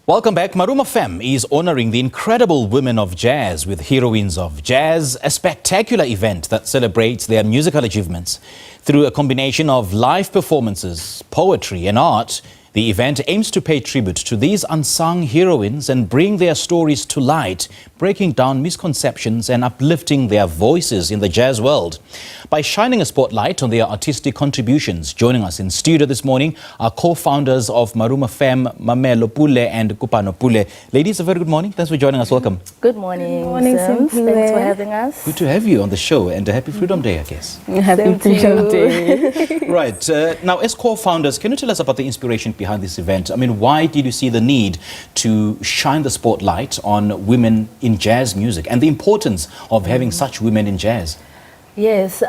Welcome back. MarumoFemme is honoring the incredible women of jazz with Heroines of Jazz, a spectacular event that celebrates their musical achievements. Through a combination of live performances, poetry and art, the event aims to pay tribute to these unsung heroines and bring their stories to light, breaking down misconceptions and uplifting their voices in the jazz world. By shining a spotlight on their artistic contributions, joining us in studio this morning are co-founders of MarumoFemme, Mmamelo, Pule and Kopano, Pule. Ladies, a very good morning. Thanks for joining us. Welcome. Good morning. Good morning, Sims. Thanks for having us. Good to have you on the show, and a happy Freedom Day, I guess. Happy Freedom Day. Right. Now, as co-founders, can you tell us about the inspiration behind this event? I mean, why did you see the need to shine the spotlight on women in jazz music and the importance of having such women in jazz? Yes.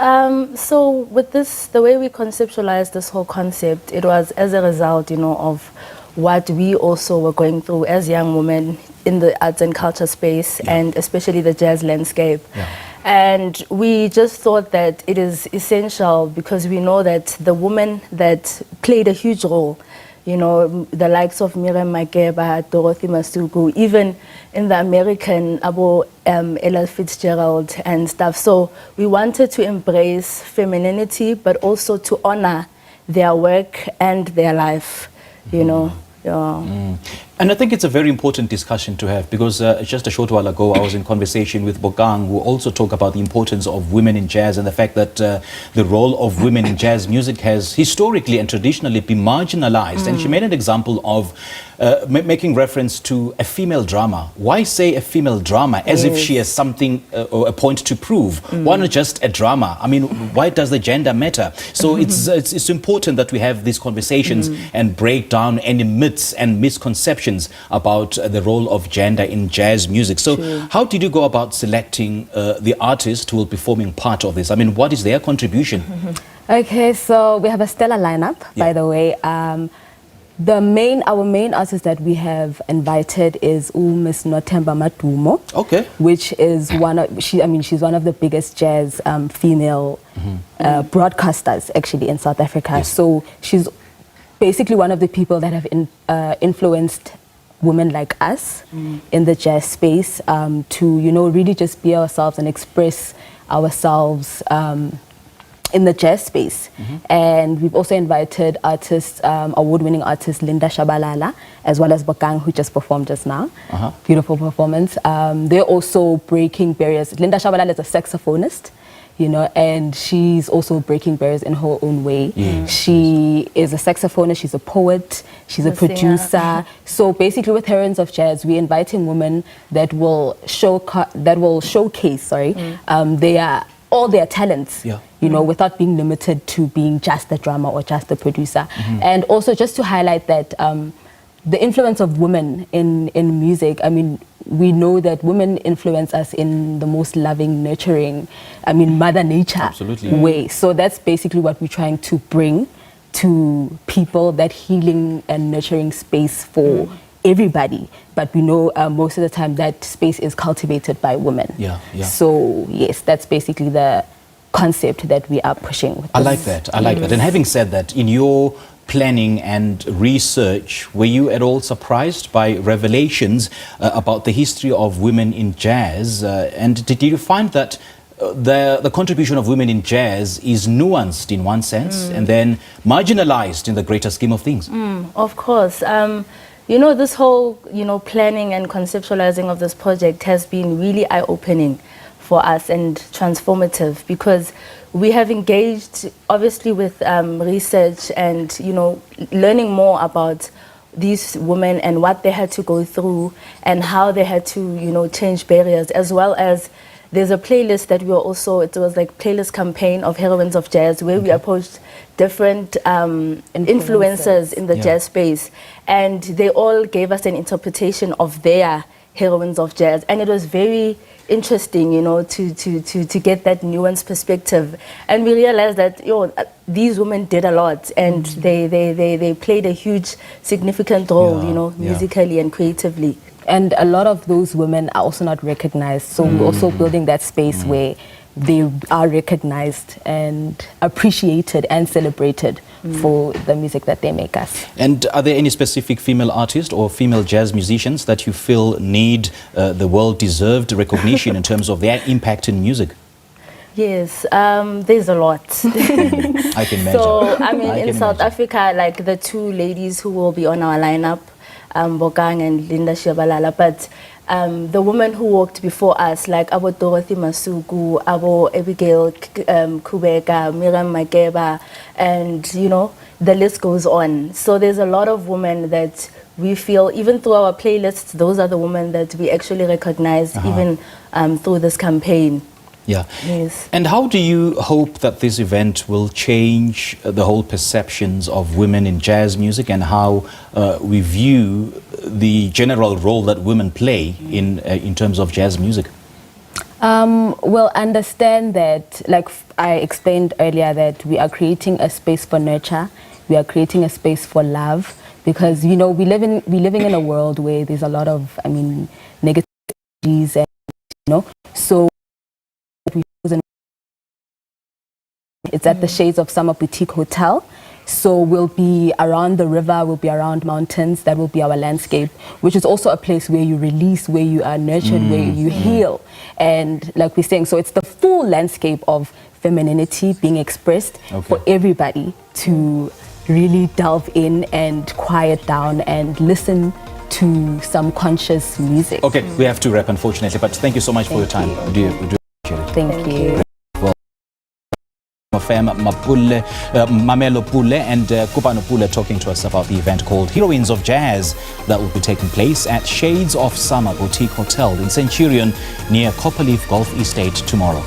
So with this, the way we conceptualized this whole concept, it was as a result, of what we also were going through as young women in the arts and culture space, and especially the jazz landscape. And we just thought that it is essential because we know that the women that played a huge role, the likes of Miriam Makeba, Dorothy Masuku, even in the American Ella Fitzgerald and stuff. So we wanted to embrace femininity, but also to honor their work and their life, And I think it's a very important discussion to have because just a short while ago I was in conversation with Bogang, who also talked about the importance of women in jazz and the fact that the role of women in jazz music has historically and traditionally been marginalized. And she made an example of making reference to a female drama. Why say a female drama as if she has something or a point to prove? Why not just a drama? I mean, why does the gender matter? So it's important that we have these conversations and break down any myths and misconceptions about the role of gender in jazz music. So how did you go about selecting the artists who will be forming part of this? I mean, what is their contribution? Okay, so we have a stellar lineup, by the way. Our main artist that we have invited is Miss Nothemba Madumo. Okay. Which is she's one of the biggest jazz female broadcasters actually in South Africa. Yes. So she's basically one of the people that have influenced women like us in the jazz space to really just be ourselves and express ourselves in the jazz space. And we've also invited artists, award-winning artist Linda Shabalala, as well as Bogang, who just performed just now. Beautiful performance. They're also breaking barriers. Linda Shabalala is a saxophonist, and she's also breaking barriers in her own way. She is a saxophonist, she's a poet, she's a producer. So basically with Heroines of Jazz, we're inviting women that will showcase all their talents, without being limited to being just a drummer or just a producer. And also just to highlight that the influence of women in music, I mean, we know that women influence us in the most loving, nurturing, Mother Nature way. So that's basically what we're trying to bring to people, that healing and nurturing space for everybody. But we know most of the time that space is cultivated by women. So yes, that's basically the concept that we are pushing with I like that. And having said that, in your planning and research, were you at all surprised by revelations about the history of women in jazz? And did you find that the contribution of women in jazz is nuanced in one sense and then marginalized in the greater scheme of things? Of course. This whole, planning and conceptualizing of this project has been really eye-opening for us and transformative because we have engaged obviously with research and, learning more about these women and what they had to go through and how they had to, change barriers, as well as there's a playlist that it was like playlist campaign of Heroines of Jazz where we approached different influencers in the jazz space, and they all gave us an interpretation of their Heroines of Jazz, and it was very interesting, to get that nuanced perspective. And we realized that these women did a lot, and they played a huge significant role, musically and creatively. And a lot of those women are also not recognized. So we're also building that space where they are recognized and appreciated and celebrated for the music that they make us. And are there any specific female artists or female jazz musicians that you feel need the well-deserved recognition in terms of their impact in music? Yes, there's a lot. I can imagine. So, I mean, in South Africa, like the two ladies who will be on our lineup, Bokang and Linda Shabalala, but the women who walked before us, like Abo Dorothy Masuku, Abo Abigail Kubeka, Miriam Makeba, and, you know, the list goes on. So there's a lot of women that we feel, even through our playlists, those are the women that we actually recognize, even through this campaign. Yeah. Yes. And how do you hope that this event will change the whole perceptions of women in jazz music and how we view the general role that women play in terms of jazz music? Well, understand that, like I explained earlier, that we are creating a space for nurture, we are creating a space for love, because, you know, we're living in a world where there's a lot of, I mean, negativities, and, you know, so it's at the Shades of Summer Boutique Hotel. So we'll be around the river, we'll be around mountains, that will be our landscape, which is also a place where you release, where you are nurtured, where you heal. And like we're saying, so it's the full landscape of femininity being expressed for everybody to really delve in and quiet down and listen to some conscious music. Okay, we have to wrap, unfortunately, but thank you so much for your time. We do appreciate it. Thank you. MarumoFemme, Mmamelo Pule and Kopano Pule talking to us about the event called Heroines of Jazz that will be taking place at Shades of Summer Boutique Hotel in Centurion near Copperleaf Golf Estate tomorrow.